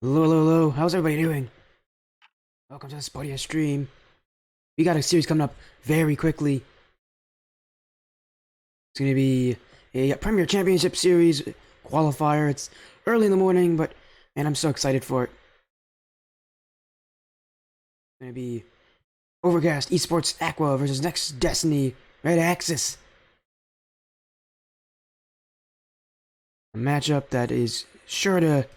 Hello, hello, hello. How's everybody doing? Welcome to the Spottiest stream. We got a series coming up very quickly. It's going to be a Premier Championship Series qualifier. It's early in the morning, but man, I'm so excited for it. It's going to be Overcast Esports Aqua versus Next Destiny RedAxis. A matchup that is sure to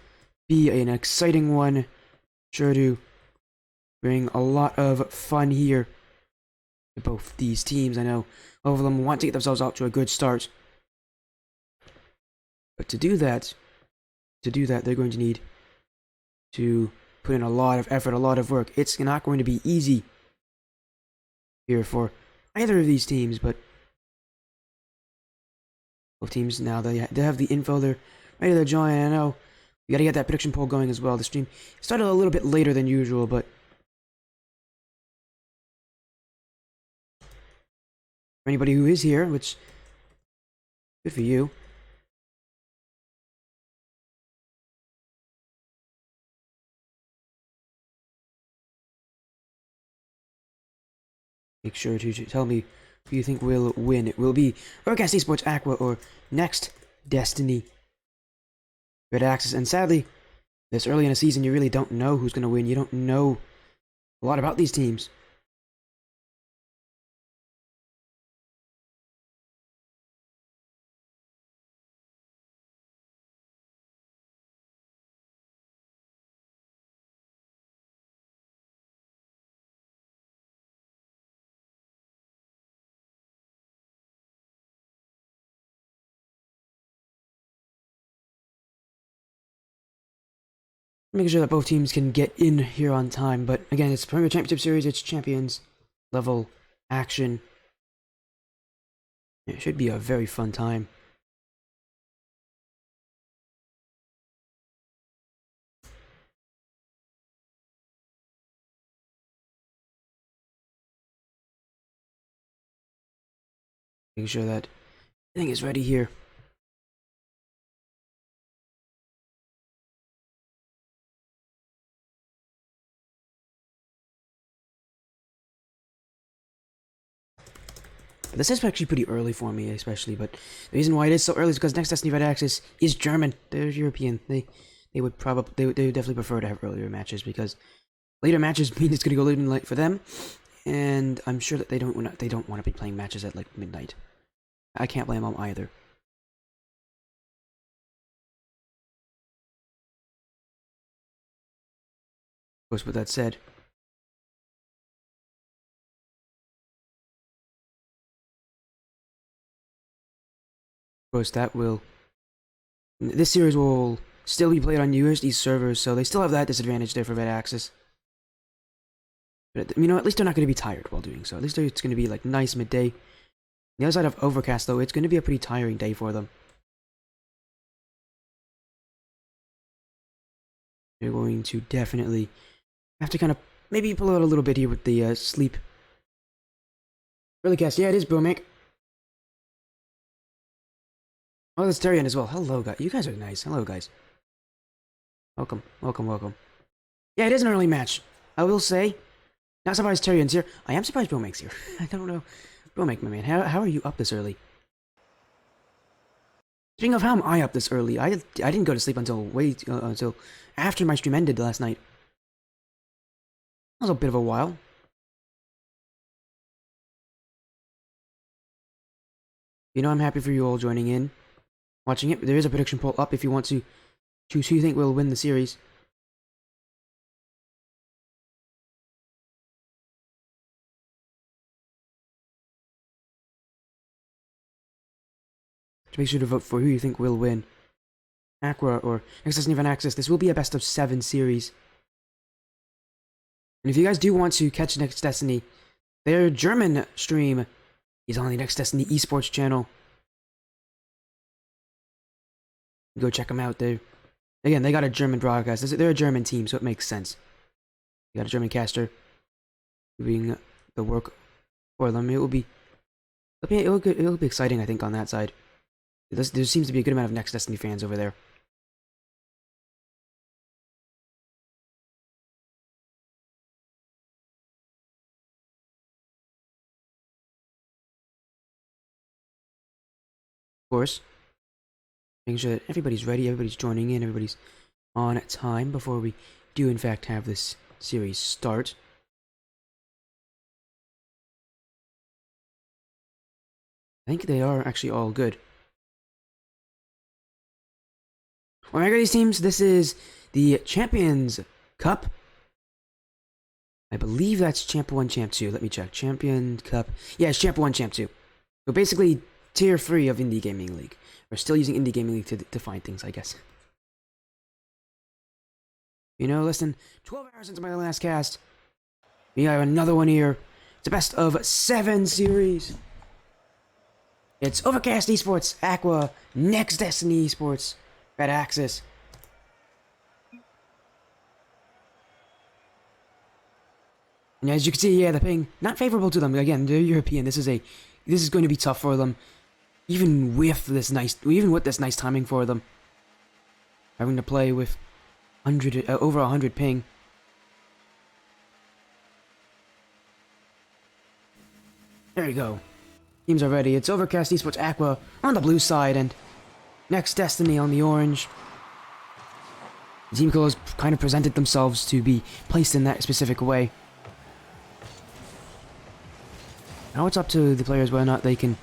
be an exciting one. Sure to bring a lot of fun here to both these teams. I know both of them want to get themselves out to a good start. But to do that, they're going to need to put in a lot of effort, a lot of work. It's not going to be easy here for either of these teams, but both teams now, they have the info, they're ready to join. I know we got to get that prediction poll going as well. The stream started a little bit later than usual, but for anybody who is here, which good for you. Make sure to tell me who you think will win. It will be Overcast Esports Aqua or Next Destiny RedAxis. And sadly, this early in a season, you really don't know who's going to win. You don't know a lot about these teams. Making sure that both teams can get in here on time. But again, it's Premier Championship Series. It's Champions level action. It should be a very fun time. Making sure that everything is ready here. This is actually pretty early for me, especially, but the reason why it is so early is because Next Destiny RedAxis is German. They're European. They would definitely prefer to have earlier matches, because later matches mean it's gonna go late and late for them, and I'm sure that they don't want to be playing matches at like midnight. I can't blame them either. Of course, with that said, this series will still be played on USD servers, so they still have that disadvantage there for RedAxis. But you know, at least they're not going to be tired while doing so. At least it's going to be like nice midday. The other side of Overcast, though, it's going to be a pretty tiring day for them. They're going to definitely have to kind of maybe pull out a little bit here with the sleep. Really cast, yeah, it is Bromic. Oh, that's Tyrion as well. Hello, guys. You guys are nice. Hello, guys. Welcome, welcome, welcome. Yeah, it is an early match. I will say, not surprised Tyrion's here. I am surprised Bromic's here. I don't know. Bromic, my man, how are you up this early? Speaking of how am I up this early, I didn't go to sleep until until after my stream ended last night. That was a bit of a while. You know, I'm happy for you all joining in, watching it. There is a prediction poll up if you want to choose who you think will win the series. Make sure to vote for who you think will win. Aqua or Next Destiny RedAxis. This will be a best of 7 series. And if you guys do want to catch Next Destiny, their German stream is on the Next Destiny esports channel. Go check them out there. Again, they got a German broadcast. They're a German team, so it makes sense. You got a German caster doing the work for them. It'll be exciting, I think, on that side. There seems to be a good amount of Next Destiny fans over there. course. Making sure that everybody's ready, everybody's joining in, everybody's on time before we do in fact have this series start. I think they are actually all good. Well, my these teams, this is the Champions Cup. I believe that's Champ 1, Champ 2. Let me check. Champion Cup. Yeah, it's Champ 1, Champ 2. So basically, Tier 3 of Indie Gaming League. We're still using Indie Gaming League to define things, I guess. You know, less than 12 hours into my last cast, we have another one here. It's a best of 7 series. It's Overcast Esports, Aqua, Next Destiny Esports, RedAxis. And as you can see, yeah, the ping not favorable to them. Again, they're European. This is going to be tough for them, even with this nice timing for them. Having to play with over 100 ping. There you go. Teams are ready. It's Overcast Esports Aqua on the blue side and Next Destiny on the orange. The team colors kind of presented themselves to be placed in that specific way. Now it's up to the players whether or not they can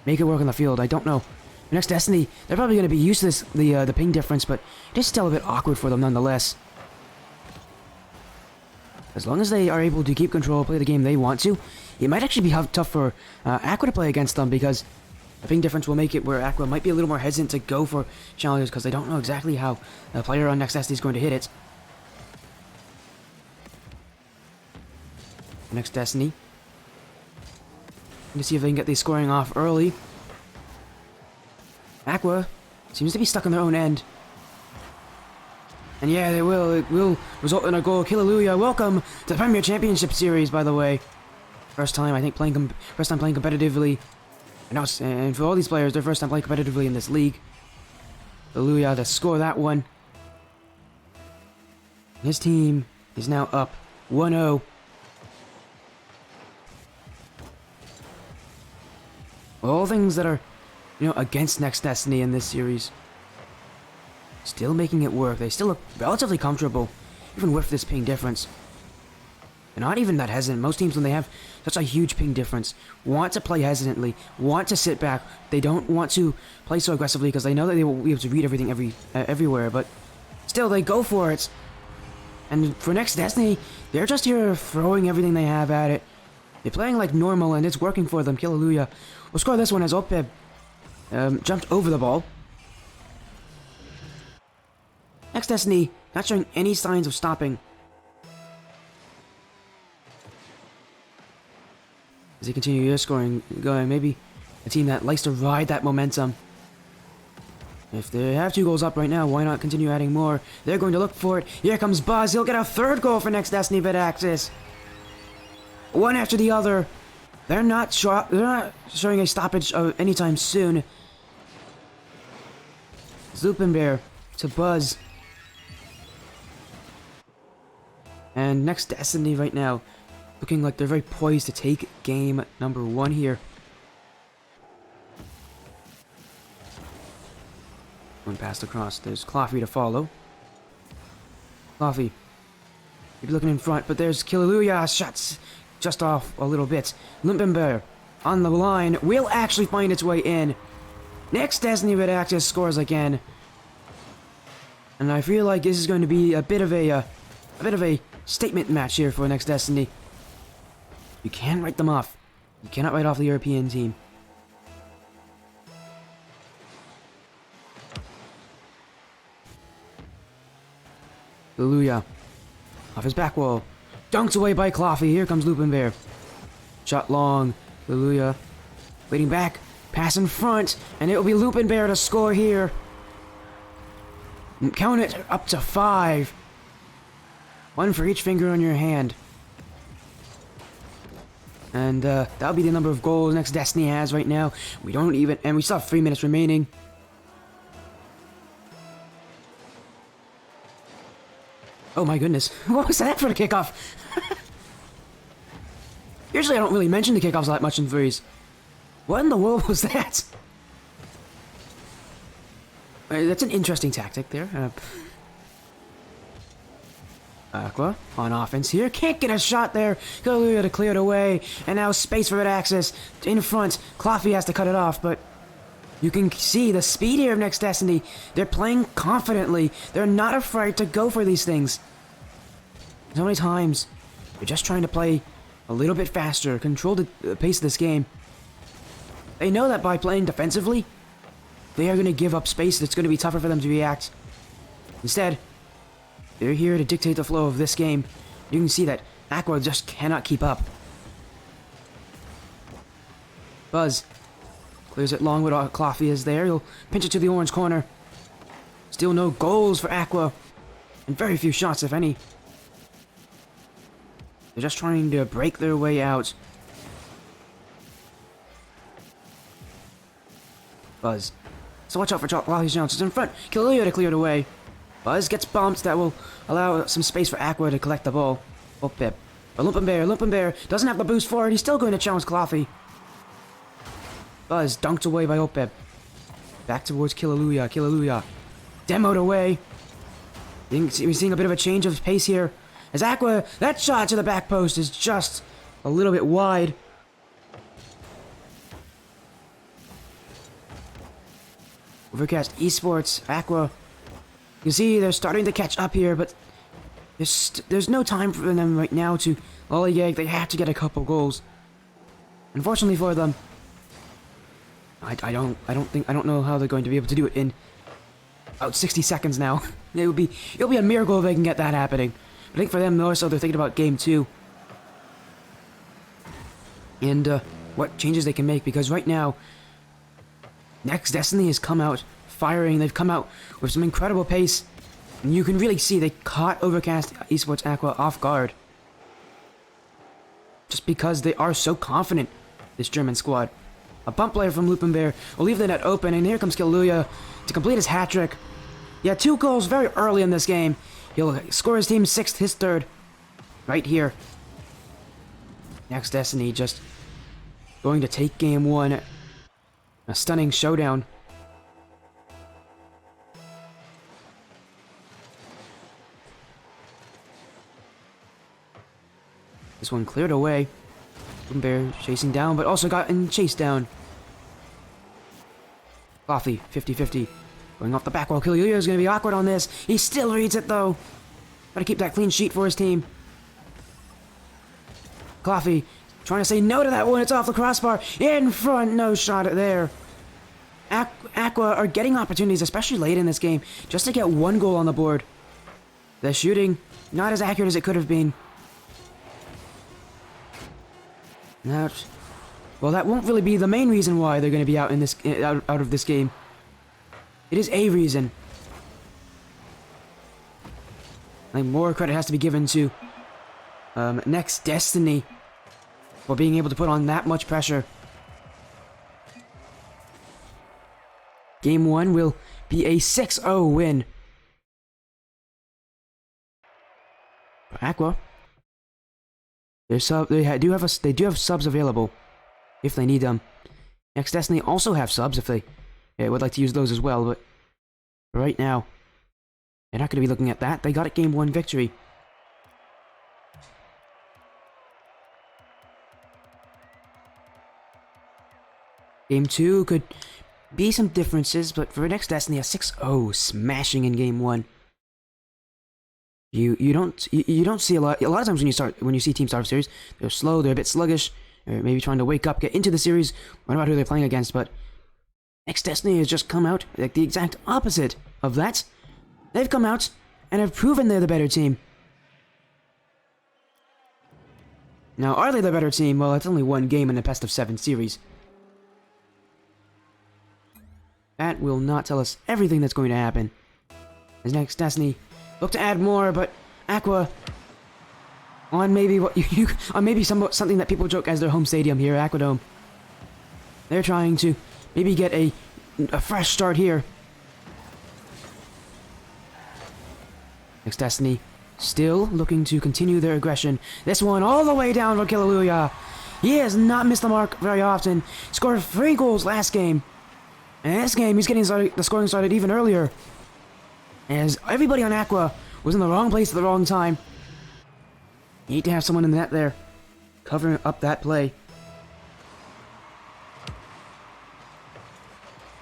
make it work on the field. I don't know. Next Destiny, they're probably going to be used to this, the ping difference, but it is still a bit awkward for them nonetheless. As long as they are able to keep control, play the game they want to, it might actually be tough for Aqua to play against them because the ping difference will make it where Aqua might be a little more hesitant to go for challenges because they don't know exactly how the player on Next Destiny is going to hit it. Next Destiny. To see if they can get these scoring off early. Aqua seems to be stuck on their own end. And yeah, they will. It will result in a goal. Hallelujah. Welcome to the Premier Championship Series, by the way. First time, I think, playing competitively. And for all these players, their first time playing competitively in this league. Hallelujah to score that one. His team is now up 1-0. All things that are, against Next Destiny in this series. Still making it work. They still look relatively comfortable, even with this ping difference. They're not even that hesitant. Most teams, when they have such a huge ping difference, want to play hesitantly, want to sit back. They don't want to play so aggressively because they know that they will be able to read everything everywhere, but still, they go for it. And for Next Destiny, they're just here throwing everything they have at it. They're playing like normal, and it's working for them. Hallelujah. We'll score this one as Opeb jumped over the ball. Next Destiny not showing any signs of stopping. As they continue their scoring going, maybe a team that likes to ride that momentum. If they have 2 goals up right now, why not continue adding more? They're going to look for it. Here comes Buzz. He'll get a 3rd goal for Next Destiny RedAxis. One after the other. They're not showing a stoppage anytime soon. Zupenbear to Buzz. And Next Destiny right now, looking like they're very poised to take game number 1 here. One passed across. There's Coffee to follow. Coffee. Maybe looking in front, but there's Hallelujah. Shots just off a little bit. Limpenberg on the line will actually find its way in. Next Destiny RedAxis scores again. And I feel like this is going to be a bit of a statement match here for Next Destiny. You can't write them off. You cannot write off the European team. Hallelujah. Off his back wall. Dunked away by Coffee. Here comes Lupenbear. Shot long. Hallelujah. Waiting back. Pass in front. And it will be Lupenbear to score here. Count it up to 5. 1 for each finger on your hand. And that'll be the number of goals Next Destiny has right now. We still have 3 minutes remaining. Oh my goodness. What was that for the kickoff? Usually I don't really mention the kickoffs that much in threes. What in the world was that? That's an interesting tactic there. Aqua on offense here. Can't get a shot there. Kaluuya to clear it away. And now space for RedAxis. In front. Coffee has to cut it off, but you can see the speed here of Next Destiny. They're playing confidently. They're not afraid to go for these things. So many times, they're just trying to play a little bit faster, control the pace of this game. They know that by playing defensively, they are going to give up space that's going to be tougher for them to react. Instead, they're here to dictate the flow of this game. You can see that Aqua just cannot keep up. Buzz clears it long with Coffee is there. He'll pinch it to the orange corner. Still no goals for Aqua, and very few shots, if any. They're just trying to break their way out. Buzz. So watch out for Coffee's chances in front. Kaluuya to clear it away. Buzz gets bumped. That will allow some space for Aqua to collect the ball. Oh, Pip. But Lumpen Bear doesn't have the boost for it. He's still going to challenge Coffee. Buzz dunked away by Opeb. Back towards Kaluuya. Demoed away. We're seeing a bit of a change of pace here. As Aqua, that shot to the back post is just a little bit wide. Overcast Esports, Aqua. You see, they're starting to catch up here, but there's no time for them right now to lollygag. They have to get a couple goals. Unfortunately for them, I don't know how they're going to be able to do it in about 60 seconds now. It'll be a miracle if they can get that happening. But I think for them more so they're thinking about game 2. And what changes they can make, because right now Next Destiny has come out firing. They've come out with some incredible pace. And you can really see they caught Overcast Esports Aqua off guard. Just because they are so confident, this German squad. A bump player from Lupin Bear will leave the net open, and here comes Kaluuya to complete his hat-trick. Yeah, 2 goals very early in this game. He'll score his team's 6th, his 3rd. Right here. Next Destiny just going to take game 1. A stunning showdown. This one cleared away. Bear chasing down, but also got chased down. Coffee, 50-50. Going off the back wall. Kaluuya is going to be awkward on this. He still reads it, though. Gotta keep that clean sheet for his team. Coffee trying to say no to that one. It's off the crossbar. In front. No shot there. Aqua are getting opportunities, especially late in this game, just to get 1 goal on the board. The shooting, not as accurate as it could have been. Well, that won't really be the main reason why they're going to be out in this out of this game. It is a reason. I think more credit has to be given to Next Destiny for being able to put on that much pressure. Game 1 will be a 6-0 win for Aqua. They do have subs available if they need them. Next Destiny also have subs if they would like to use those as well, but right now they're not going to be looking at that. They got a game 1 victory. Game 2 could be some differences, but for Next Destiny, a 6-0 smashing in game 1. You don't see a lot of times when you see teams start a series, they're slow, they're a bit sluggish, or maybe trying to wake up, get into the series, learn about who they're playing against. But Next Destiny has just come out like the exact opposite of that. They've come out and have proven they're the better team. Now, are they the better team? Well, it's only 1 game in the best of 7 series. That will not tell us everything that's going to happen. As Next Destiny look to add more, but Aqua on maybe something that people joke as their home stadium here, Aquadome. They're trying to maybe get a fresh start here. Next Destiny still looking to continue their aggression. This one all the way down for Kaluuya. He has not missed the mark very often. Scored 3 goals last game. And in this game, he's getting the scoring started even earlier. As everybody on Aqua was in the wrong place at the wrong time. You need to have someone in the net there, covering up that play.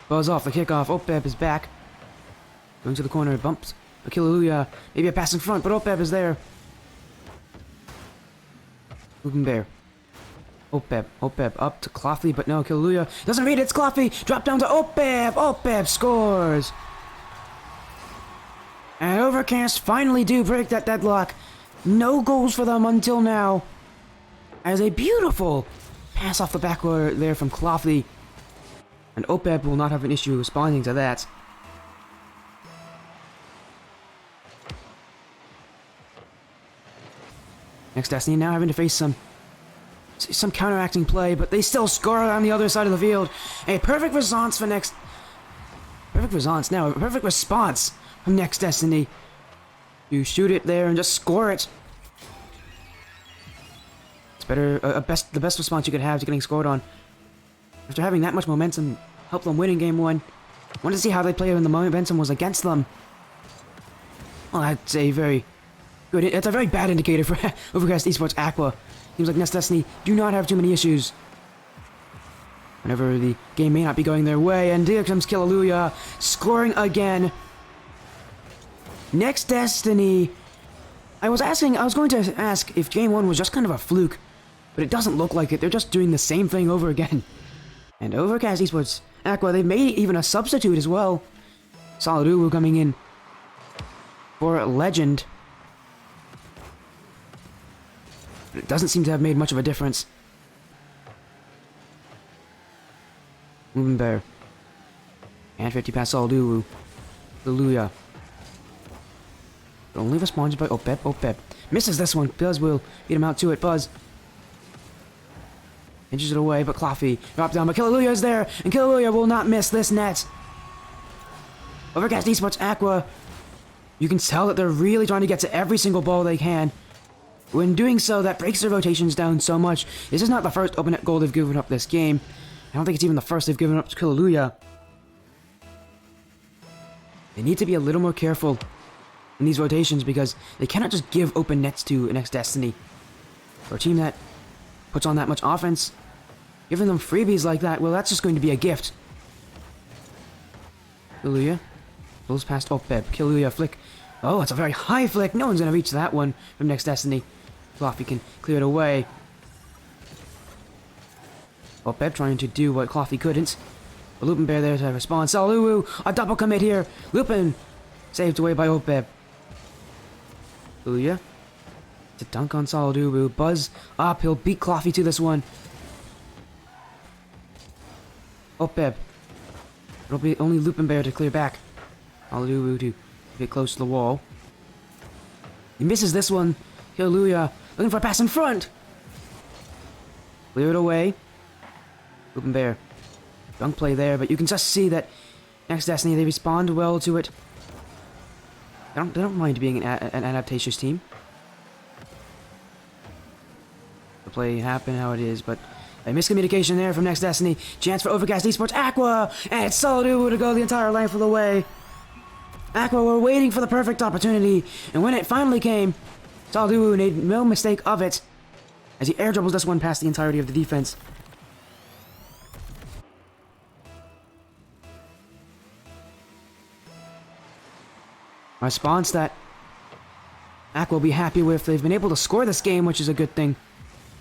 Buzz off the kickoff. Opeb is back. Going to the corner, bumps. Akilaluya, maybe a pass in front, but Opeb is there. Moving there. Opeb up to Clothy, but no, Akilaluya doesn't read it. It's Clothy. Drop down to Opeb. Opeb scores. And Overcast finally do break that deadlock. No goals for them until now. As a beautiful pass off the backboard there from Clothy. And Opeb will not have an issue responding to that. Next Destiny now having to face some counteracting play, but they still score on the other side of the field. A perfect response for next... Perfect response now. A perfect response from Next Destiny. You shoot it there and just score it. It's better... the best response you could have to getting scored on. After having that much momentum, help them win in Game 1. Wanted to see how they played when the momentum was against them. Well, that's a very... good. It's a very bad indicator for Overcast Esports Aqua. Seems like Next Destiny do not have too many issues. Whenever the game may not be going their way, and here comes Killaluya, scoring again. Next Destiny. I was going to ask if Game 1 was just kind of a fluke, but it doesn't look like it. They're just doing the same thing over again. And Overcast Esports Aqua, they've made even a substitute as well. Solidulu coming in for Legend. But it doesn't seem to have made much of a difference. Moving Bear. And 50 past Solidulu. Luya. Only responded by Opeb. Opeb misses this one. Buzz will beat him out to it. Buzz inches it away, but Clothy drop down. But Killaluya is there, and Killaluya will not miss this net. Overcast Esports Aqua. You can tell that they're really trying to get to every single ball they can. When doing so, that breaks their rotations down so much. This is not the first open net goal they've given up this game. I don't think it's even the first they've given up to Killaluya. They need to be a little more careful in these rotations because they cannot just give open nets to Next Destiny. For a team that puts on that much offense, giving them freebies like that, well, that's just going to be a gift. Killaluya pulls past Opeb. Killaluya flick. Oh, it's a very high flick. No one's going to reach that one from Next Destiny. Clothy can clear it away. Opeb trying to do what Clothy couldn't. But Lupin Bear there to respond. Salulu, a double commit here. Lupin saved away by Opeb. Luya. It's a dunk on Solidubu. Buzz up. He'll beat Clothy to this one. Opeb. It'll be only Lupin Bear to clear back. Solidubu to get close to the wall. He misses this one. Killaluya looking for a pass in front. Clear it away. Lupin Bear. Dunk play there, but you can just see that Next Destiny, they respond well to it. They don't mind being an adaptaceous team. The play happened how it is, but a miscommunication there from Next Destiny. Chance for Overcast Esports Aqua, and it's Solidubu to go the entire length of the way. Aqua were waiting for the perfect opportunity, and when it finally came, Solidubu made no mistake of it, as he air dribbles this one past the entirety of the defense. A response that Aqua will be happy with. They've been able to score this game, which is a good thing.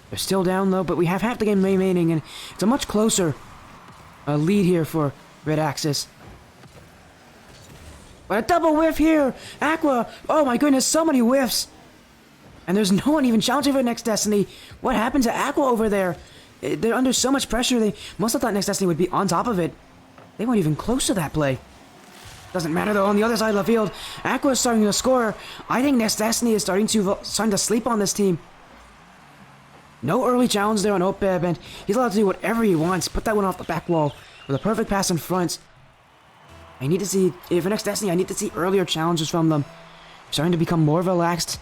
They're still down though, but we have half the game remaining, and it's a much closer lead here for RedAxis. But a double whiff here! Aqua! Oh my goodness, so many whiffs! And there's no one even challenging for Next Destiny. What happened to Aqua over there? They're under so much pressure, they must have thought Next Destiny would be on top of it. They weren't even close to that play. Doesn't matter though, on the other side of the field, Aqua is starting to score. I think Next Destiny is starting to sleep on this team. No early challenge there on Opeb, and he's allowed to do whatever he wants. Put that one off the back wall with a perfect pass in front. I need to see, for Next Destiny, I need to see earlier challenges from them. Starting to become more relaxed,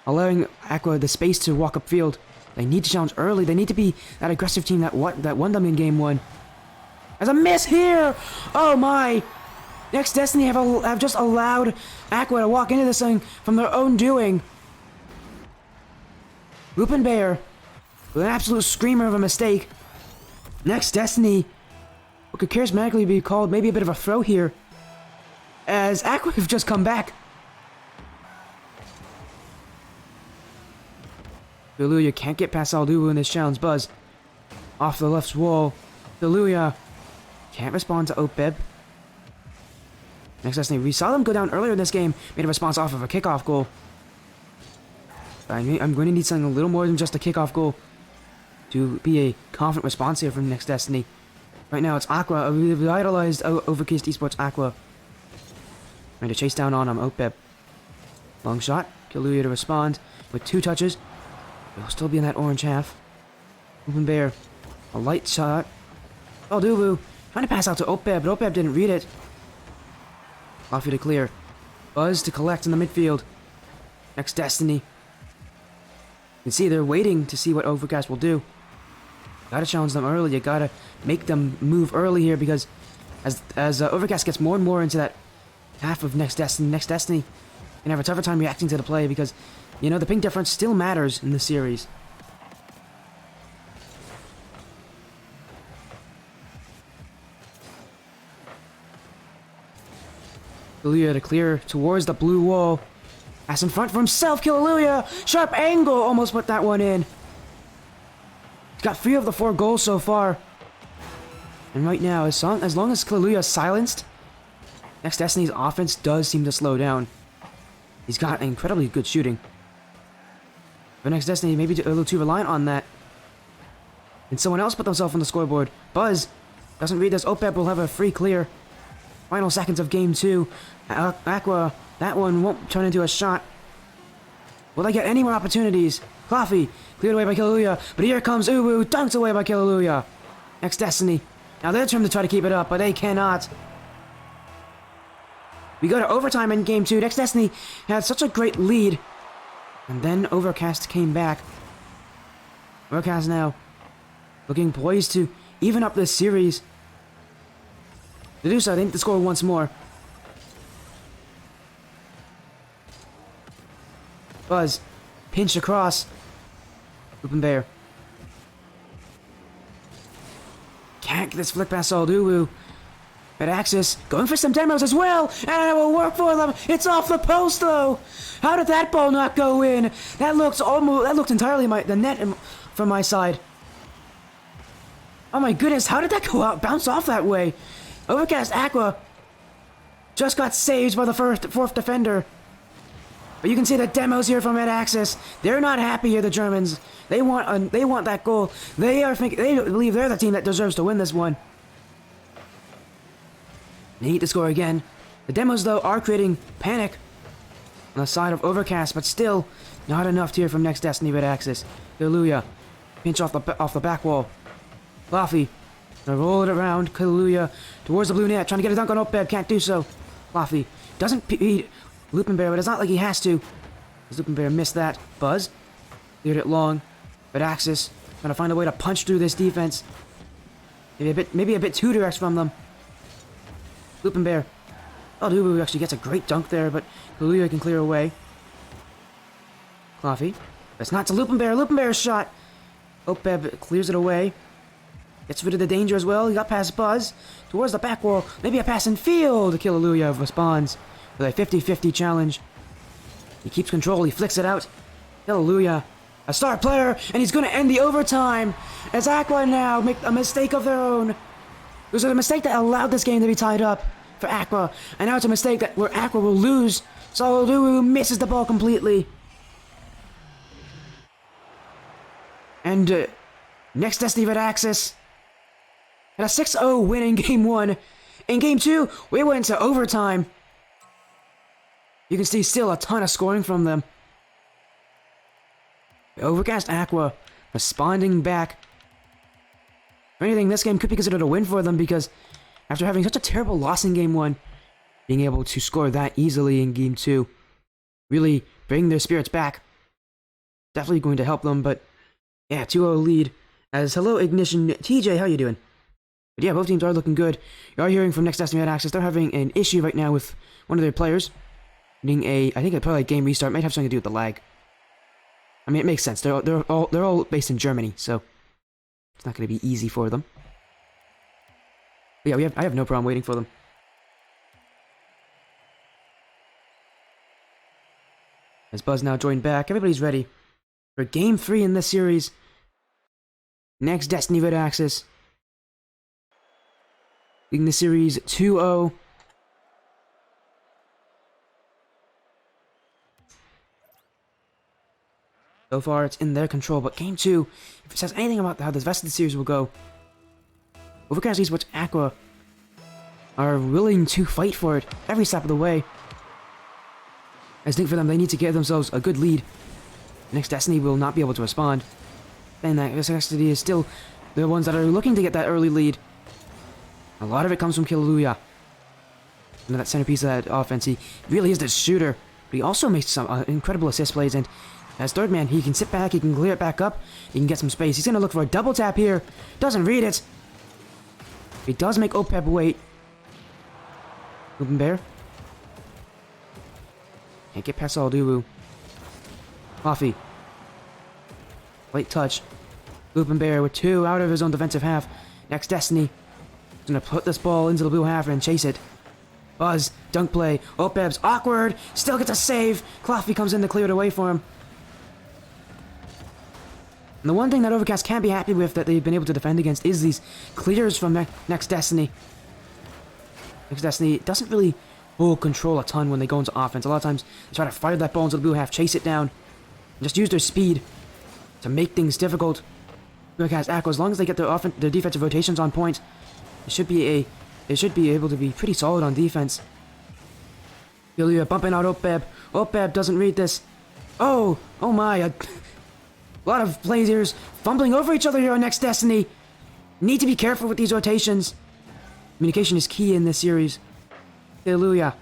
allowing Aqua the space to walk upfield. They need to challenge early. They need to be that aggressive team that won them in Game 1. As a miss here! Oh my! Next Destiny have just allowed Aqua to walk into this thing from their own doing. Lupin Bear, with an absolute screamer of a mistake. Next Destiny, what could charismatically be called maybe a bit of a throw here, as Aqua have just come back. Deluya can't get past Aldubu in this challenge. Buzz, off the left wall. Deluya can't respond to Opeb. Next Destiny, we saw them go down earlier in this game, made a response off of a kickoff goal. I'm going to need something a little more than just a kickoff goal to be a confident response here from Next Destiny. Right now, it's Aqua, a revitalized Overcast Esports Aqua. Trying to chase down on him, Opeb. Long shot, Kaluuya to respond with 2 touches. He'll still be in that orange half. Open Bear, a light shot. Oh, Dubu, trying to pass out to Opeb, but Opeb didn't read it. Coffee to clear. Buzz to collect in the midfield. Next Destiny. You can see they're waiting to see what Overcast will do. Gotta challenge them early. You gotta make them move early here because as Overcast gets more and more into that half of Next Destiny can have a tougher time reacting to the play because, you know, the ping difference still matters in the series. Kaluuya to clear towards the blue wall. Pass in front for himself, Kaluuya! Sharp angle! Almost put that one in. He's got 3 of the 4 goals so far. And right now, as long as Kaluuya is silenced, Next Destiny's offense does seem to slow down. He's got incredibly good shooting. But Next Destiny may be a little too reliant on that. And someone else put themselves on the scoreboard. Buzz doesn't read this. Opeb will have a free clear. Final seconds of game 2. Aqua, that one won't turn into a shot. Will they get any more opportunities? Coffee, cleared away by Kaluuya, but here comes Ubu, dunked away by Kaluuya. Next Destiny. Now they're trying to try to keep it up, but they cannot. We go to overtime in game 2. Next Destiny had such a great lead. And then Overcast came back. Overcast now looking poised to even up this series. To do so, they need to score once more. Buzz, pinch across. Open Bear. Can't get this flick past Aldubu. RedAxis going for some demos as well, and it will work for them. It's off the post though. How did that ball not go in? That looked entirely the net from my side. Oh my goodness, how did that go out? Bounce off that way. Overcast Aqua just got saved by the fourth defender. But you can see the demos here from RedAxis. They're not happy here, the Germans. They want that goal. They believe they're the team that deserves to win this one. They need to score again. The demos, though, are creating panic on the side of Overcast, but still not enough here from Next Destiny RedAxis. Kaluuya, pinch off the back wall. Coffee, gonna roll it around. Kaluuya towards the blue net, trying to get a dunk on Opeb, can't do so. Coffee doesn't beat Lupin Bear, but it's not like he has to. Lupin Bear missed that. Buzz cleared it long. RedAxis trying to find a way to punch through this defense. Maybe a bit too direct from them. Lupin Bear. Oh, Dubu actually gets a great dunk there, but Kaluuya can clear away. Coffee. That's not to Lupin Bear. Lupin Bear's shot. Opeb clears it away. Gets rid of the danger as well. He got past Buzz. Towards the back wall. Maybe a pass in field. Kaluuya responds with a 50-50 challenge. He keeps control. He flicks it out. Kaluuya, a star player, and he's going to end the overtime. As Aqua now make a mistake of their own. It was a mistake that allowed this game to be tied up for Aqua, and now it's a mistake where Aqua will lose. So Dubu misses the ball completely. And Next Destiny RedAxis had a 6-0 win in Game 1. In Game 2, we went to overtime. You can see still a ton of scoring from them. Overcast Aqua responding back. If anything, this game could be considered a win for them because after having such a terrible loss in Game 1, being able to score that easily in Game 2, really bring their spirits back. Definitely going to help them, but yeah, 2-0 lead. As hello Ignition, TJ, how you doing? But yeah, both teams are looking good. You are hearing from Next Destiny RedAxis. They're having an issue right now with one of their players. Needing I think probably a game restart. Might have something to do with the lag. I mean, it makes sense. They're all based in Germany, so it's not going to be easy for them. But yeah, I have no problem waiting for them. As Buzz now joined back, everybody's ready for Game 3 in this series. Next Destiny RedAxis. Leading the series 2-0. So far, it's in their control, but Game 2, if it says anything about how the rest of the series will go, Overcast Esports Aqua are willing to fight for it every step of the way. I think for them, they need to give themselves a good lead. Next Destiny will not be able to respond. And that Destiny is still the ones that are looking to get that early lead. A lot of it comes from Killuya. You know, that centerpiece of that offense. He really is the shooter, but he also makes some incredible assist plays. And as third man, he can sit back, he can clear it back up, he can get some space. He's going to look for a double tap here. Doesn't read it. He does make Opep wait. Open Bear. Can't get past Alduwu. Coffee. Light touch. Lupin Bear with 2 out of his own defensive half. Next Destiny. Gonna put this ball into the blue half and chase it. Buzz. Dunk play. Opeb's awkward. Still gets a save. Coffee comes in to clear it away for him. And the one thing that Overcast can't be happy with that they've been able to defend against is these clears from Next Destiny. Next Destiny doesn't really control a ton when they go into offense. A lot of times they try to fire that ball into the blue half, chase it down, and just use their speed to make things difficult. Overcast Aqua, as long as they get their defensive rotations on point, they should be able to be pretty solid on defense. Ilya bumping out Opeb. Opeb doesn't read this. Oh my! A lot of players fumbling over each other here on Next Destiny. Need to be careful with these rotations. Communication is key in this series. Hallelujah.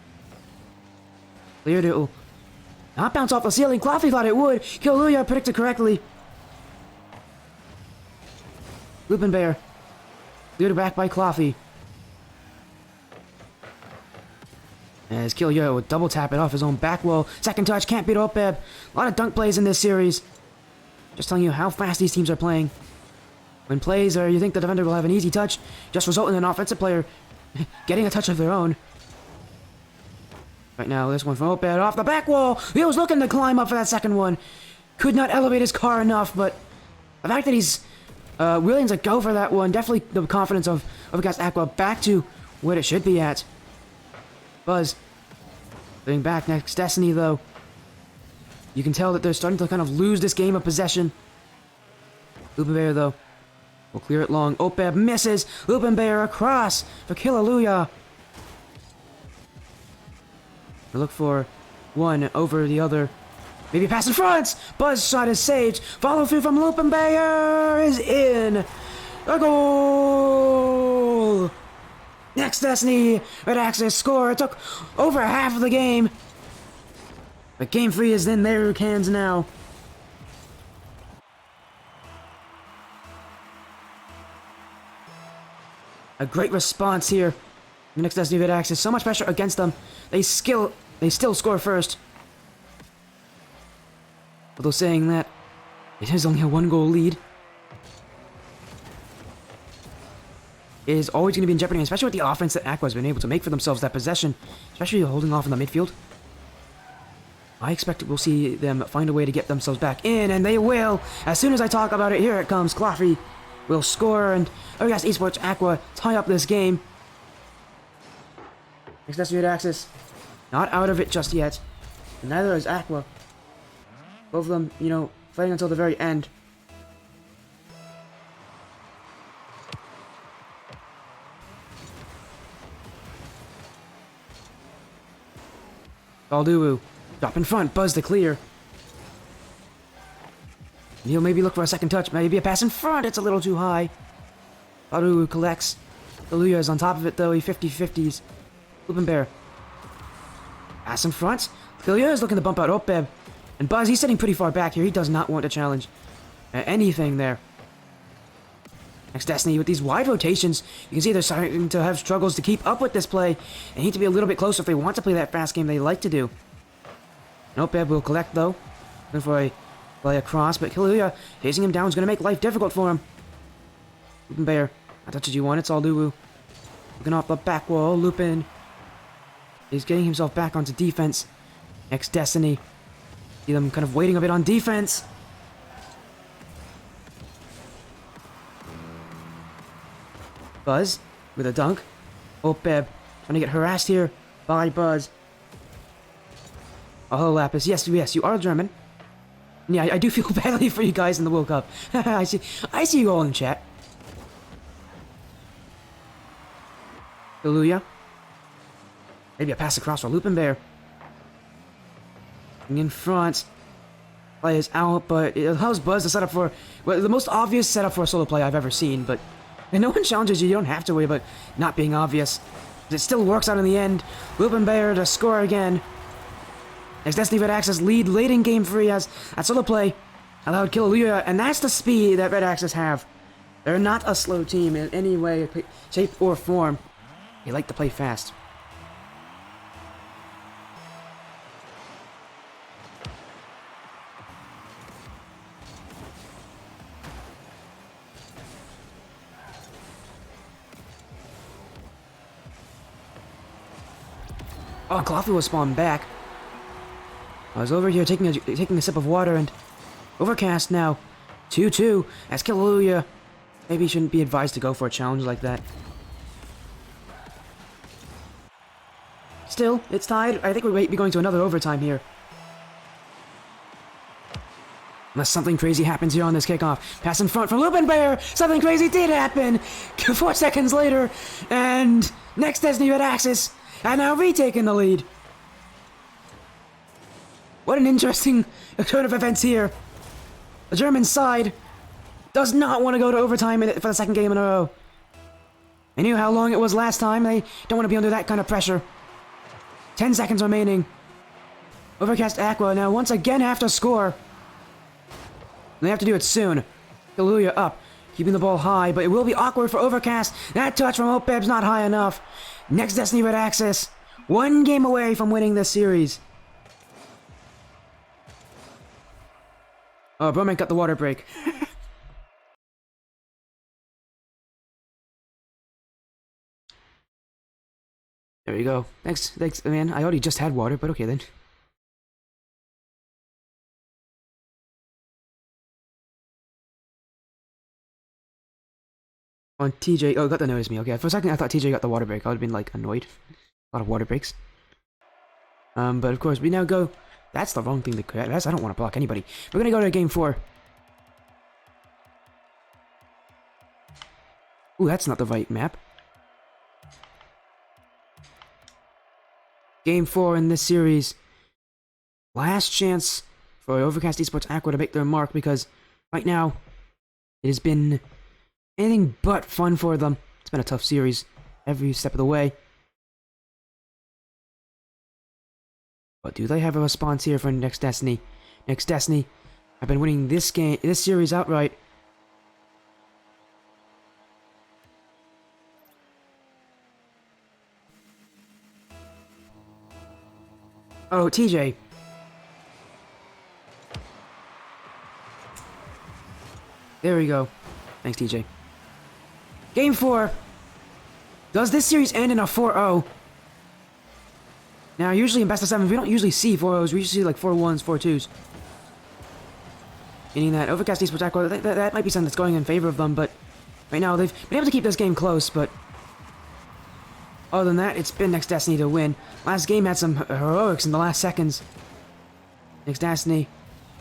Cleared it. Will not bounce off the ceiling. Coffee thought it would. Hallelujah predicted correctly. Lupin Bear. Cleared back by Coffee. As Killuya would double tap it off his own back wall. Second touch, can't beat Opeb. A lot of dunk plays in this series. Just telling you how fast these teams are playing. When plays or you think the defender will have an easy touch, just result in an offensive player getting a touch of their own. Right now, this one from Opeb off the back wall. He was looking to climb up for that second one. Could not elevate his car enough, but the fact that he's willing to go for that one, definitely the confidence of Overcast Aqua back to where it should be at. Buzz. Getting back Next Destiny, though. You can tell that they're starting to kind of lose this game of possession. Lupin Bear, though, will clear it long. Opeb misses. Lupin Bear across for Killuya. We look for one over the other. Maybe pass in front. Buzz shot is saved. Follow through from Lupin Bear is in. A goal. Next Destiny RedAxis score. It took over half of the game. But Game 3 is in their hands now. A great response here. The Next Destiny RedAxis. So much pressure against them. They still score first. Although saying that, it is only a 1-goal lead. It is always going to be in jeopardy, especially with the offense that Aqua has been able to make for themselves, that possession, especially holding off in the midfield. I expect we'll see them find a way to get themselves back in, and they will. As soon as I talk about it, here it comes. Coffee will score, and Overcast Esports Aqua tie up this game. Next Destiny RedAxis, not out of it just yet. And neither is Aqua. Both of them, you know, fighting until the very end. Alduwu, drop in front, Buzz to clear. He'll maybe look for a second touch, maybe a pass in front, it's a little too high. Alduwu collects. Killuya is on top of it though, he 50-50s. Lupin Bear. Pass in front. Killuya is looking to bump out Opeb. And Buzz, he's sitting pretty far back here, he does not want to challenge anything there. Next Destiny, with these wide rotations, you can see they're starting to have struggles to keep up with this play. They need to be a little bit closer if they want to play that fast game they like to do. Notepad will collect, though. Looking for a play across, but Killuya chasing him down is going to make life difficult for him. Lupin Bear, I touched you one, it's all Lulu. Looking off the back wall, Lupin. He's getting himself back onto defense. Next Destiny. See them kind of waiting a bit on defense. Buzz with a dunk. Opeb trying to get harassed here by Buzz. Oh, Lapis. Yes, you are German. Yeah, I do feel badly for you guys in the World Cup. I see you all in chat. Killuya. Maybe a pass across for Lupin Bear. In front. Play is out, but it allows Buzz to set up for the most obvious setup for a solo play I've ever seen, but and no one challenges you, you don't have to worry about not being obvious. It still works out in the end. Lupin Bear to score again. Next Destiny RedAxis lead late in game 3 as that solo play allowed Killuya, and that's the speed that RedAxis have. They're not a slow team in any way, shape, or form. They like to play fast. Oh, Coffee was spawned back. I was over here taking a sip of water and overcast now. 2-2 as Killuya. Maybe he shouldn't be advised to go for a challenge like that. Still, it's tied. I think we might be going to another overtime here. Unless something crazy happens here on this kickoff. Pass in front from Lupin Bear. Something crazy did happen. 4 seconds later, and next Destiny RedAxis and now retaking the lead. What an interesting turn of events here. The German side does not want to go to overtime for the second game in a row. They knew how long it was last time. They don't want to be under that kind of pressure. 10 seconds remaining. Overcast Aqua now once again have to score. They have to do it soon. Killuya up, keeping the ball high, but it will be awkward for Overcast. That touch from Opeb's not high enough. Next Destiny RedAxis, 1 game away from winning this series. Oh, Broman got the water break. There we go. Thanks, man. I already just had water, but okay then. On TJ, oh, got to notice me. Okay, for a second I thought TJ got the water break. I would have been like annoyed. A lot of water breaks. But of course we now go. That's the wrong thing to press. I don't want to block anybody. We're gonna go to game 4. Ooh, that's not the right map. Game 4 in this series. Last chance for Overcast Esports Aqua to make their mark because right now it has been anything but fun for them. It's been a tough series every step of the way. But do they have a response here for Next Destiny? Next Destiny have been winning this series outright. Oh, TJ. There we go. Thanks, TJ. Game 4. Does this series end in a 4-0? Now, usually in best of 7, we don't usually see 4-0s. We usually see like 4-1s, 4-2s. Meaning that Overcast Esports Aqua, that might be something that's going in favor of them, but right now they've been able to keep this game close, but other than that, it's been Next Destiny to win. Last game had some heroics in the last seconds. Next Destiny,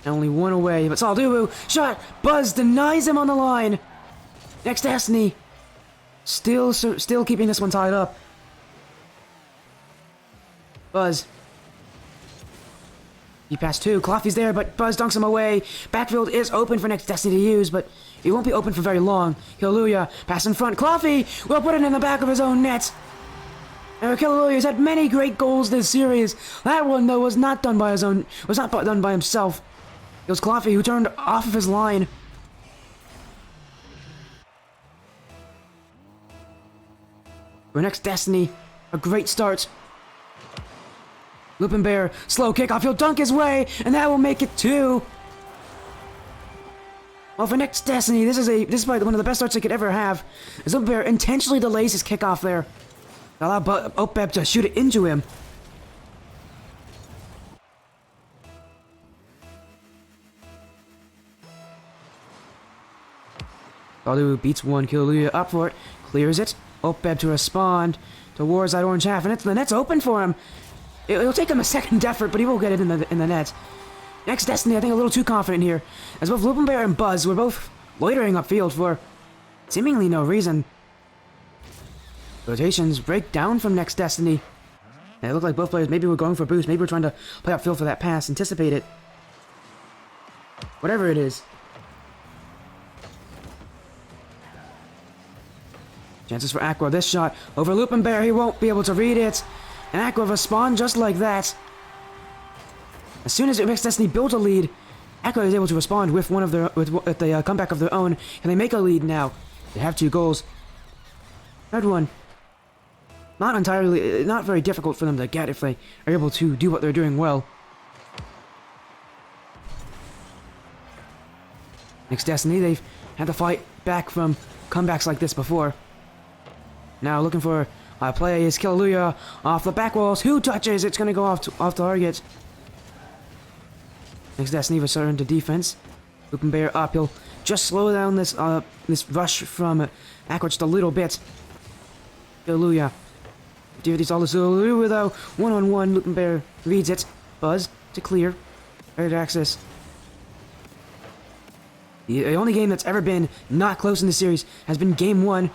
only 1 away, but Saldubu, shot! Buzz denies him on the line! Next Destiny, still keeping this one tied up. Buzz. He passed 2. Coffee's there, but Buzz dunks him away. Backfield is open for Next Destiny to use, but it won't be open for very long. Killuya, pass in front. Coffee will put it in the back of his own net. Killuya's had many great goals this series. That one, though, was not done by himself. It was Coffee who turned off of his line. For next Destiny, a great start. Lupin Bear, slow kickoff, he'll dunk his way, and that will make it 2. Well, for next Destiny, this is probably one of the best starts they could ever have. As Lupin Bear intentionally delays his kickoff there. Allow Opeb to shoot it into him. Balu beats one, Killuya up for it, clears it. Opeb to respond towards that orange half, and the net's open for him. It'll take him a second effort, but he will get it in the net. Next Destiny, I think a little too confident here, as both Lupin Bear and Buzz were both loitering upfield for seemingly no reason. Rotations break down from Next Destiny. And it looked like both players maybe were going for boost, maybe were trying to play upfield for that pass, anticipate it. Whatever it is. Chances for Aqua. This shot over Lupin Bear. He won't be able to read it. And Aqua respond just like that. As soon as Next Destiny built a lead, Aqua is able to respond with one of their with the comeback of their own, and they make a lead now. They have 2 goals. Third one, not very difficult for them to get if they are able to do what they're doing well. Next Destiny, they've had to fight back from comebacks like this before. Now looking for a play is Killuya off the back walls. Who touches? It's going to go off target. Next Destiny return to defense. Lupin Bear up. He'll just slow down this rush from Aqua just a little bit. Killuya. Activities all this Killuya though. 1-on-1. Lupin Bear reads it. Buzz to clear. RedAxis. The only game that's ever been not close in the series has been Game 1.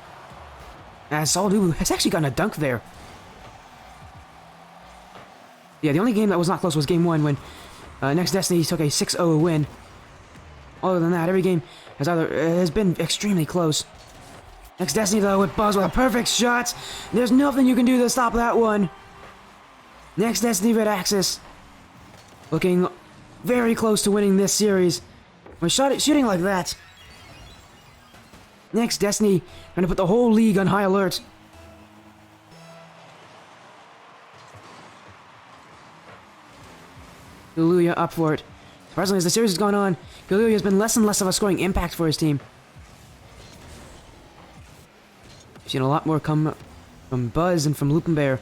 As Saldubu has actually gotten a dunk there. Yeah, the only game that was not close was Game 1 when Next Destiny took a 6-0 win. Other than that, every game has been extremely close. Next Destiny though with Buzz with a perfect shot. There's nothing you can do to stop that one. Next Destiny RedAxis looking very close to winning this series. With shooting like that. Next Destiny trying to put the whole league on high alert. Killuya up for it. Surprisingly, as the series has gone on, Killuya has been less and less of a scoring impact for his team. We've seen a lot more come from Buzz and from Lupin Bear.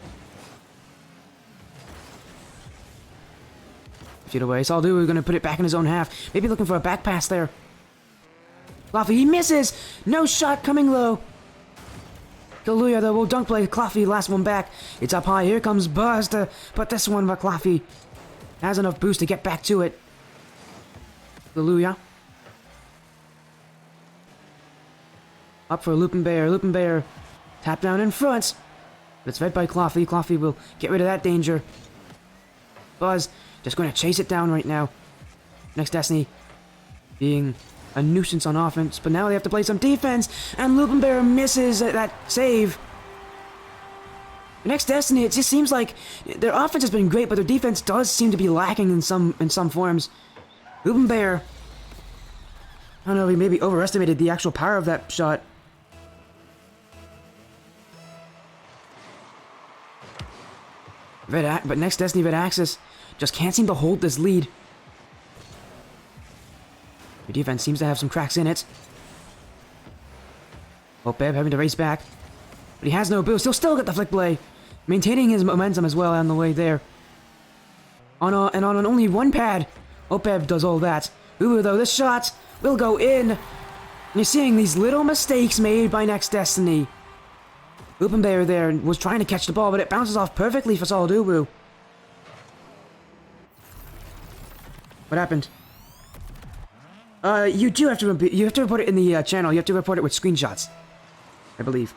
Shoot away. Saldubu going to put it back in his own half. Maybe looking for a back pass there. Claffy, he misses! No shot coming low. Killuya though will dunk play. Claffy, last one back. It's up high. Here comes Buzz to put this one, but Claffy has enough boost to get back to it. Killuya. Up for Lupin Bear. Lupin Bear tap down in front. But it's read by Claffy. Claffy will get rid of that danger. Buzz just going to chase it down right now. Next Destiny being a nuisance on offense, but now they have to play some defense, and Lupin Bear misses that save. Next Destiny, it just seems like their offense has been great, but their defense does seem to be lacking in some forms. Lupin Bear, I don't know, he maybe overestimated the actual power of that shot. But Next Destiny RedAxis just can't seem to hold this lead. The defense seems to have some cracks in it. Opeb having to race back. But he has no boost. He'll still get the flick play. Maintaining his momentum as well on the way there. On only one pad, Opeb does all that. Ooh, though, this shot will go in. And you're seeing these little mistakes made by Next Destiny. Lupin Bear there was trying to catch the ball, but it bounces off perfectly for Saldubu. What happened? You do have to report it in the channel. You have to report it with screenshots, I believe.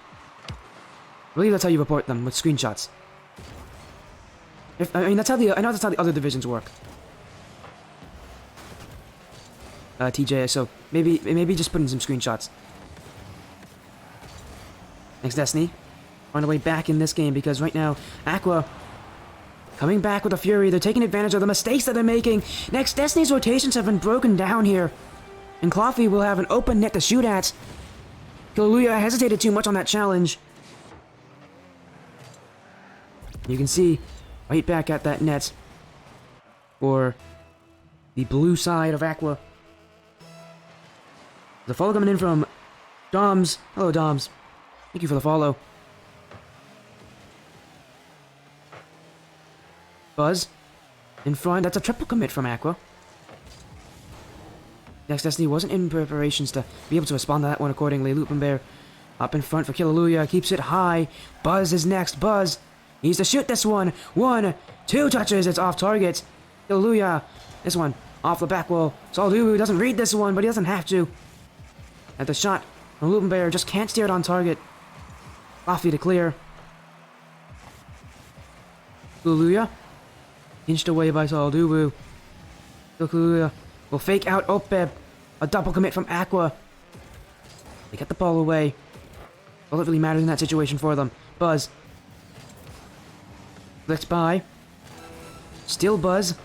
I believe that's how you report them, with screenshots. I know that's how the other divisions work. TJ, so maybe just put in some screenshots. Next Destiny on the way back in this game, because right now Aqua coming back with a fury. They're taking advantage of the mistakes that they're making. Next Destiny's rotations have been broken down here, and Claffy will have an open net to shoot at. Killuya hesitated too much on that challenge. You can see right back at that net for the blue side of Aqua. The follow coming in from Doms. Hello, Doms. Thank you for the follow. Buzz in front. That's a triple commit from Aqua. Next Destiny wasn't in preparations to be able to respond to that one accordingly. Lupin Bear up in front for Killaluya. Keeps it high. Buzz is next. Buzz needs to shoot this one. 1, 2 touches. It's off target. Killaluya. This one off the back wall. Saldubu doesn't read this one, but he doesn't have to. At the shot from Lupin Bear. Just can't steer it on target. Coffee to clear. Killaluya. Inched away by Saldubu. Killaluya will fake out Opeb. A double commit from Aqua. They get the ball away. All that really matters in that situation for them. Buzz. Flicks by. Still Buzz.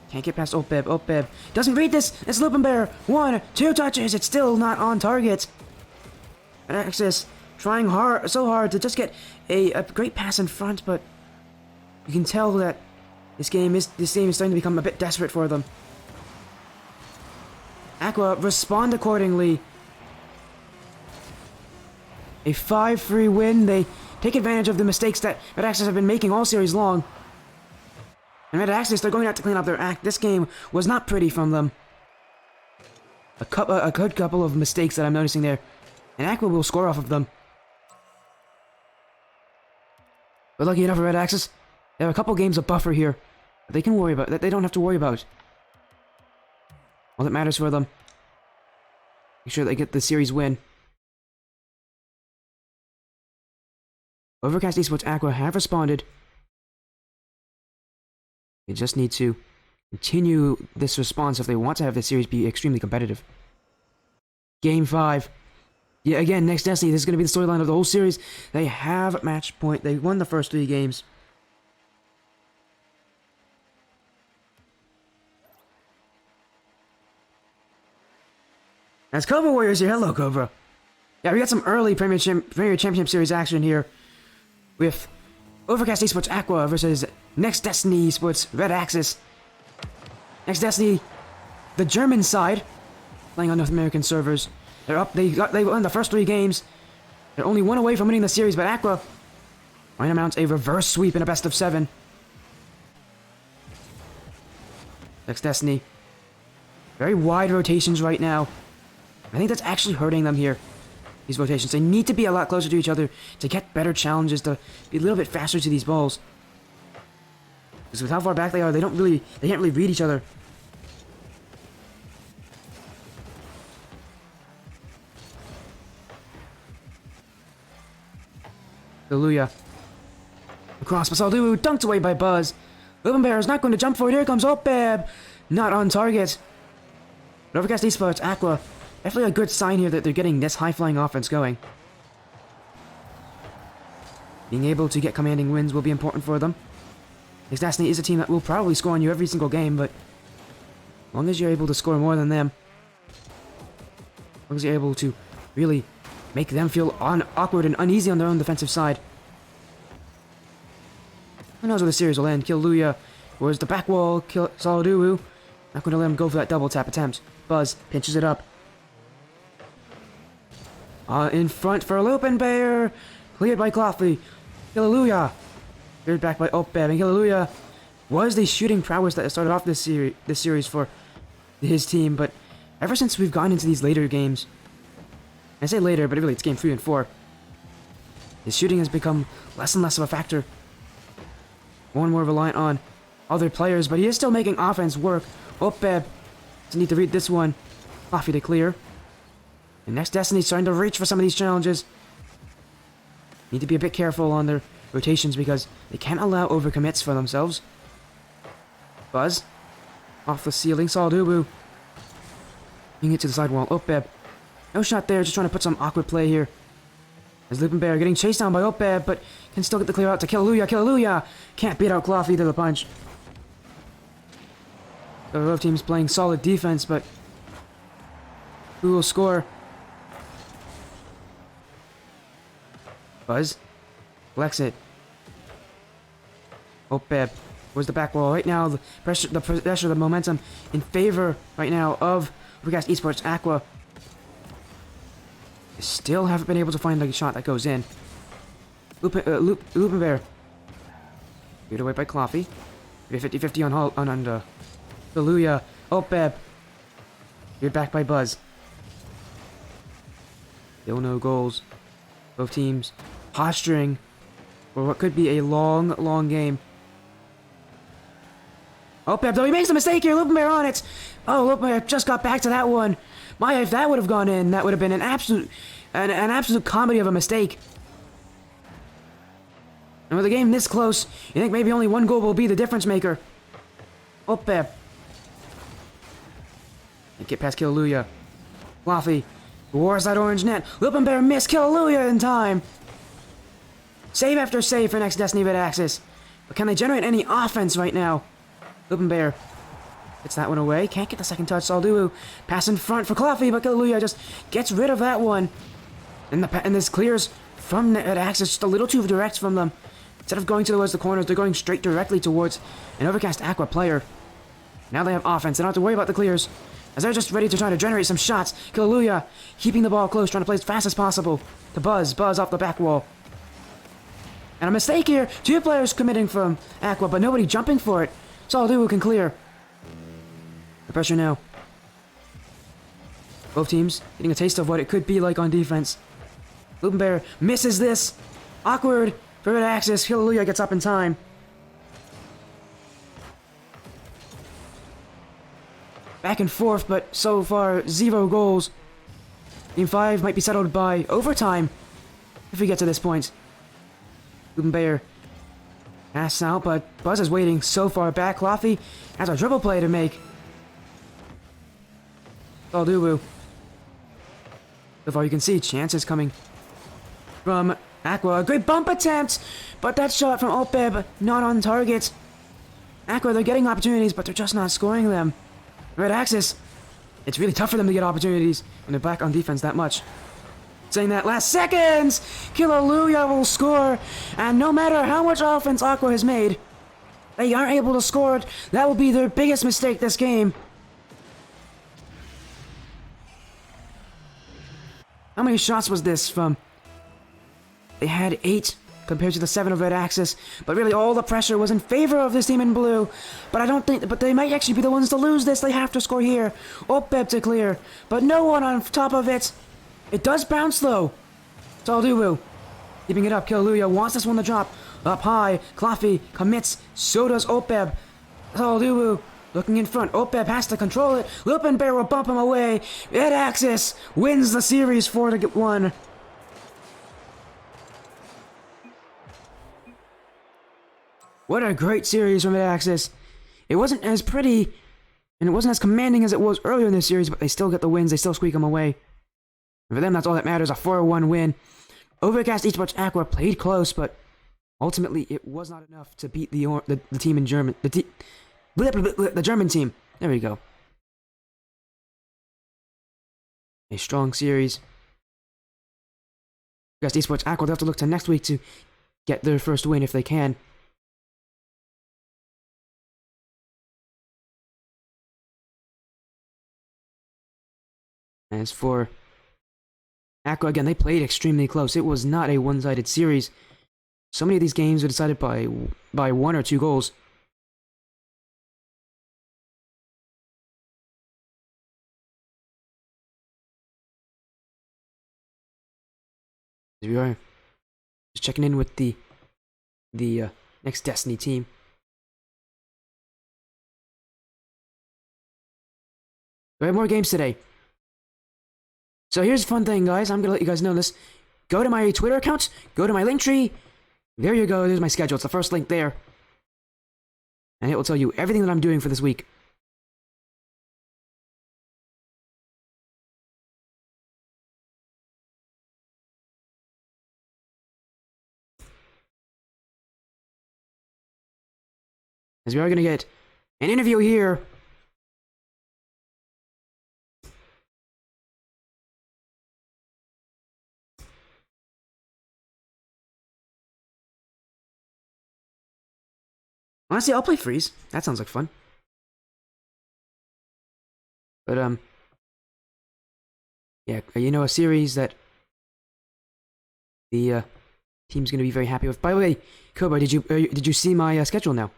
Can't get past Opeb. Opeb doesn't read this. It's Lupin Bear. 1, 2 touches. It's still not on target. RedAxis trying so hard to just get a great pass in front, but you can tell that this game is starting to become a bit desperate for them. Aqua respond accordingly. A 5-3 win. They take advantage of the mistakes that RedAxis have been making all series long. And RedAxis, they're going to have to clean up their act. This game was not pretty from them. A good couple of mistakes that I'm noticing there. And Aqua will score off of them. But lucky enough for RedAxis, they have a couple games of buffer here that they can worry about, that they don't have to worry about. All that matters for them. Make sure they get the series win. Overcast Esports Aqua have responded. They just need to continue this response if they want to have this series be extremely competitive. Game 5. Yeah, again, next Destiny, this is going to be the storyline of the whole series. They have match point. They won the first 3 games. That's Cobra Warriors here. Hello, Cobra. Yeah, we got some early Premier Championship Series action here with Overcast Esports Aqua versus Next Destiny Esports RedAxis. Next Destiny, the German side, playing on North American servers. They're up. They won the first 3 games. They're only 1 away from winning the series, but Aqua might mount a reverse sweep in a best of 7. Next Destiny, very wide rotations right now. I think that's actually hurting them here. These rotations. They need to be a lot closer to each other to get better challenges, to be a little bit faster to these balls. Because with how far back they are, they can't really read each other. Hallelujah. Across Basaldu, dunked away by Buzz. Lupin Bear is not going to jump for it. Here comes Opeb. Not on target. But Overcast Esports Aqua, definitely a good sign here that they're getting this high-flying offense going. Being able to get commanding wins will be important for them. Next Destiny is a team that will probably score on you every single game, but as long as you're able to score more than them, as long as you're able to really make them feel awkward and uneasy on their own defensive side, who knows where the series will end. Killaluya, where's the back wall? Saladuwu, not going to let him go for that double tap attempt. Buzz pinches it up. In front for Lupin Bear. Cleared by Coffee. Killaluya. Cleared back by Opeb. And Killaluya was the shooting prowess that started off this series for his team. But ever since we've gone into these later games, I say later, but really it's game 3 and 4, his shooting has become less and less of a factor. More and more reliant on other players, but he is still making offense work. Opeb doesn't need to read this one. Coffee to clear. And Next Destiny's trying to reach for some of these challenges. Need to be a bit careful on their rotations because they can't allow overcommits for themselves. Buzz. Off the ceiling. Saldubu. Bring it to the sidewall. Opeb. No shot there. Just trying to put some awkward play here. As Lupin Bear getting chased down by Opeb, but can still get the clear out to Killaluya. Killaluya can't beat out Coffee to the punch. The both teams playing solid defense, but who will score? Buzz. Collects it. Opeb. Where's the back wall? Right now, the pressure, the momentum in favor right now of Overcast Esports. Aqua still haven't been able to find a shot that goes in. Lupin Bear. Get away by Coffee. 50-50 on Hallelujah. Opeb. You're back by Buzz. Still no goals. Both teams posturing for what could be a long, long game. Opeb, though, he makes a mistake here. Lupin Bear on it. Oh, Lupin Bear just got back to that one. My, if that would have gone in, that would have been an absolute comedy of a mistake. And with a game this close, you think maybe only one goal will be the difference maker. Opeb. Get past Killalooya. Fluffy. Wars that orange net. Lupin Bear missed Killalooya in time. Save after save for next Destiny RedAxis. But can they generate any offense right now? Lupin Bear gets that one away. Can't get the second touch. Salduwu pass in front for Coffee, but Killalooya just gets rid of that one. And this clears from RedAxis, just a little too direct from them. Instead of going towards the corners, they're going straight directly towards an Overcast Aqua player. Now they have offense. They don't have to worry about the clears, as they're just ready to try to generate some shots. Killalooya keeping the ball close, trying to play as fast as possible to Buzz. Buzz off the back wall. And a mistake here. 2 players committing from Aqua, but nobody jumping for it. Salduwu can clear. The pressure now. Both teams getting a taste of what it could be like on defense. Lupin Bear misses this. Awkward for RedAxis. Killalooya gets up in time. Back and forth, but so far 0 goals. Game 5 might be settled by overtime if we get to this point. Lupin Bear pass out, but Buzz is waiting so far back. Coffee has a dribble play to make. Salduwu. So far you can see chances coming from Aqua. A great bump attempt, but that shot from Opeb not on target. Aqua, they're getting opportunities, but they're just not scoring them. RedAxis, it's really tough for them to get opportunities when they're back on defense that much. Saying that, last seconds! Killalooya will score, and no matter how much offense Aqua has made, they aren't able to score it. That will be their biggest mistake this game. How many shots was this from? They had 8 compared to the 7 of RedAxis, but really all the pressure was in favor of this team in blue. But I don't think, but they might actually be the ones to lose this. They have to score here. Opeb to clear, but no one on top of it. It does bounce though. Salduwu keeping it up. Killalooya wants this one to drop. Up high. Coffee commits. So does Opeb. Salduwu looking in front. Opeb has to control it. Lupin Bear will bump him away. RedAxis wins the series 4-1. What a great series from RedAxis. It wasn't as pretty, and it wasn't as commanding as it was earlier in the series, but they still get the wins. They still squeak them away. And for them, that's all that matters. A 4-1 win. Overcast Esports Aqua played close, but ultimately it was not enough to beat the team in German. The German team. There we go. A strong series. Overcast Esports Aqua, they'll have to look to next week to get their first win if they can. As for Aqua, again, they played extremely close. It was not a one-sided series. So many of these games were decided by 1 or 2 goals. Here we are, just checking in with the next Destiny team. We have more games today. So here's a fun thing, guys. I'm gonna let you guys know this. Go to my Twitter account. Go to my link tree. There you go. There's my schedule. It's the first link there. And it will tell you everything that I'm doing for this week. As we are going to get an interview here Honestly, I'll play Freeze. That sounds like fun. But yeah, a series that the team's gonna be very happy with. By the way, Koba, did you see my schedule now?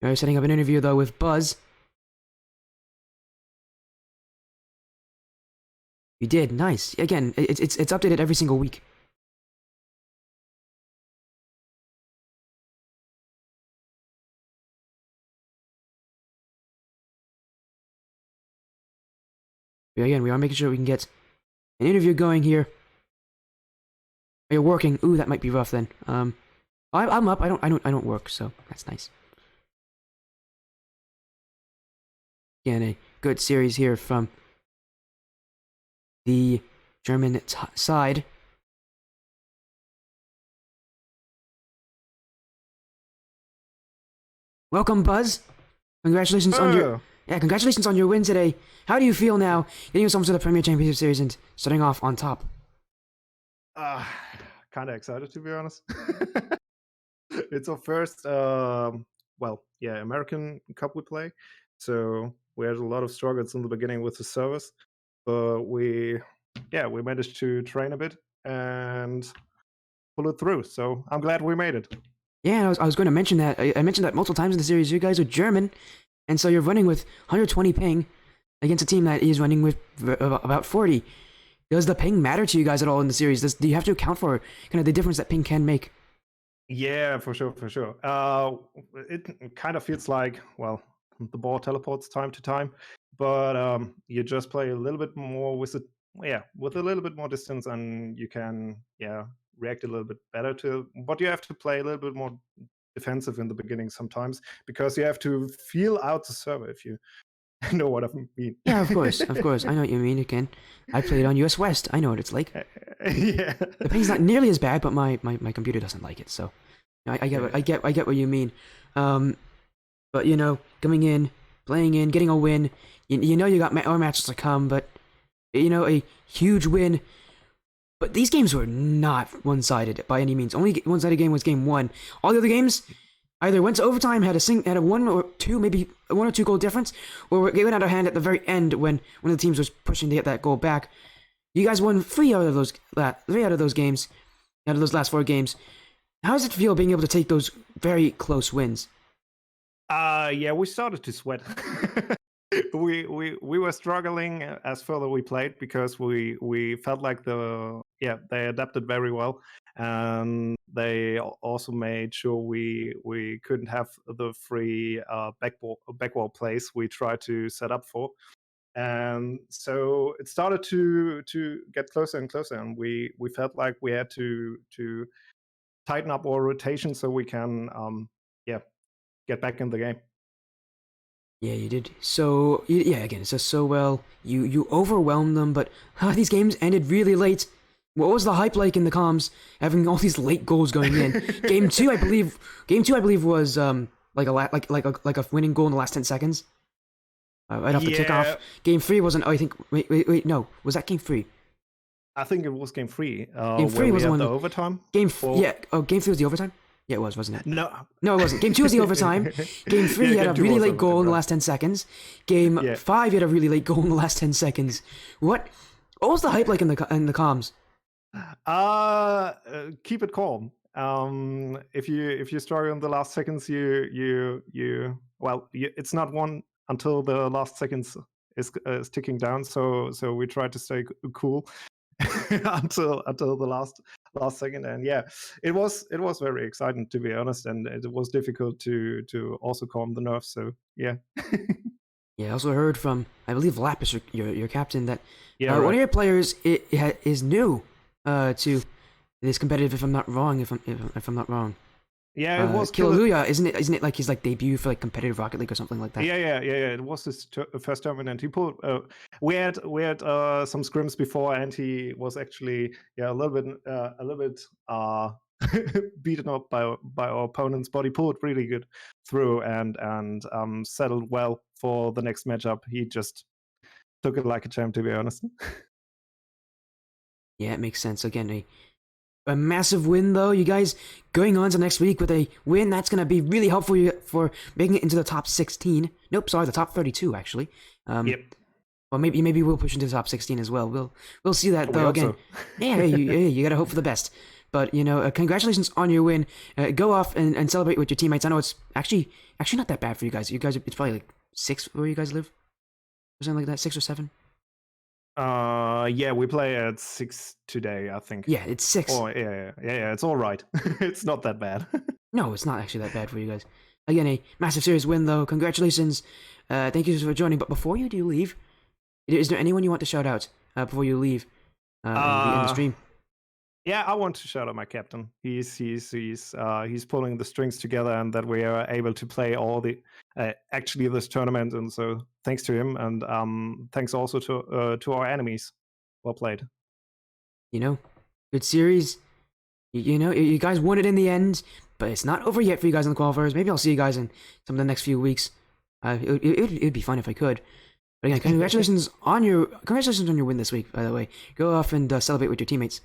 I'm setting up an interview though with Buzz. You did, nice. Again, it's updated every single week. Again, we are making sure we can get an interview going here. You're working. Ooh, that might be rough then. I'm up. I don't work, so that's nice. Again, a good series here from the German side. Welcome, Buzz. Congratulations on your win today. How do you feel now getting yourself to the Premier Championship Series and starting off on top? Kind of excited, to be honest. It's our first, American Cup we play. So we had a lot of struggles in the beginning with the service, but we managed to train a bit and pull it through. So I'm glad we made it. Yeah, I was going to mention that. I mentioned that multiple times in the series. You guys are German, and so you're running with 120 ping against a team that is running with about 40. Does the ping matter to you guys at all in the series? Do you have to account for kind of the difference that ping can make? Yeah, for sure, for sure. It kind of feels like, well, the ball teleports time to time, but you just play a little bit more with it, with a little bit more distance, and you can, react a little bit better to. But you have to play a little bit more defensive in the beginning sometimes because you have to feel out the server if you know what I mean. Yeah, of course, of course. I know what you mean. Again, I played on US West. I know what it's like. Yeah, The ping's not nearly as bad, but my computer doesn't like it. So I get what you mean. But coming in, playing in, getting a win. You know you got more matches to come, but a huge win. But these games were not one-sided by any means. Only one-sided game was game one. All the other games either went to overtime, had a one or two, maybe one or two goal difference, or it went out of hand at the very end when one of the teams was pushing to get that goal back. You guys won three out of those games, out of those last four games. How does it feel being able to take those very close wins? We started to sweat. we were struggling as further we played because we felt like they adapted very well, and they also made sure we couldn't have the free backwall plays we tried to set up for. And so it started to get closer and closer, and we felt like we had to tighten up our rotation so we can get back in the game. Yeah, you did. So yeah, again, it's just so well. You overwhelmed them, but these games ended really late. What was the hype like in the comms, having all these late goals going in? Game two, I believe. Was like a winning goal in the last 10 seconds, right off the kickoff. Game three wasn't. Oh, I think. Wait. No, was that game three? I think it was game three. Game three was the one. The overtime. Game three was the overtime. Yeah, it was, wasn't it? No, it wasn't. Game two was the overtime. Game three, you had a really late goal in the last 10 seconds. Game five, you had a really late goal in the last 10 seconds. What was the hype like in the comms? Keep it calm. If you struggle in the last seconds, it's not one until the last seconds is ticking down. So we try to stay cool until the last second. And it was very exciting, to be honest, and it was difficult to also calm the nerves. So yeah. Yeah, I also heard from, I believe, Lapis, your captain, that right. One of your players is new to this competitive. If I'm not wrong, if I'm not wrong. Yeah, it was Kilaluya, isn't it like his debut for competitive Rocket League or something like that? Yeah. It was his first tournament. He pulled. We had some scrims before, and he was actually a little bit beaten up by our opponents, but he pulled really good through and settled well for the next matchup. He just took it like a champ, to be honest. Yeah, it makes sense. Again, a massive win though. You guys going on to next week with a win that's gonna be really helpful for making it into the top 16. Nope, sorry, the top 32 actually. Yep. Well, maybe we'll push into the top 16 as well. We'll see that We though. hope Again, so. yeah, you gotta hope for the best. But you know, congratulations on your win. Go off and celebrate with your teammates. I know it's actually not that bad for you guys. You guys, it's probably like 6 where you guys live, or something like that, 6 or 7. Yeah, we play at 6 today, I think. Yeah, it's 6. Oh, yeah, it's all right. It's not that bad. No, it's not actually that bad for you guys. Again, a massive series win though. Congratulations. Thank you for joining. But before you do leave, is there anyone you want to shout out before you leave and we end the stream? Yeah, I want to shout out my captain. He's pulling the strings together, and that we are able to play all the actually this tournament. And so thanks to him, and thanks also to our enemies. Well played. You know, good series. You know, you guys won it in the end, but it's not over yet for you guys in the qualifiers. Maybe I'll see you guys in some of the next few weeks. It'd be fun if I could. But again, congratulations on your win this week. By the way, go off and celebrate with your teammates.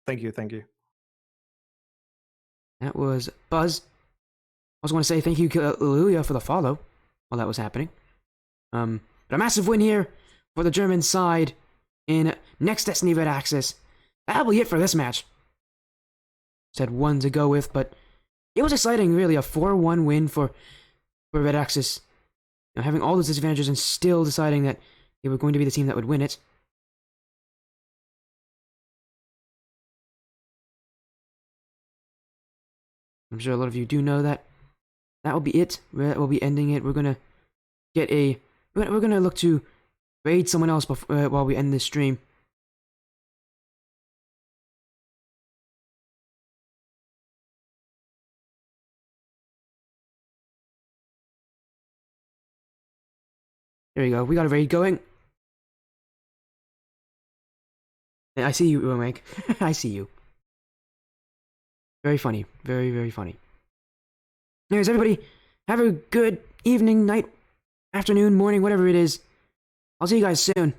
Thank you. That was Buzz. I also want to say thank you, Lulia, for the follow while that was happening. But a massive win here for the German side in next Destiny RedAxis. That'll be it for this match. Just had one to go with, but it was exciting, really. A 4-1 win for RedAxis. You know, having all those disadvantages and still deciding that they were going to be the team that would win it. I'm sure a lot of you do know that. That will be it. We'll be ending it. We're gonna get a. We're gonna look to raid someone else before, while we end this stream. There you go. We got a raid going. I see you, Mike. I see you. Very funny. Very, very funny. Anyways, everybody, have a good evening, night, afternoon, morning, whatever it is. I'll see you guys soon.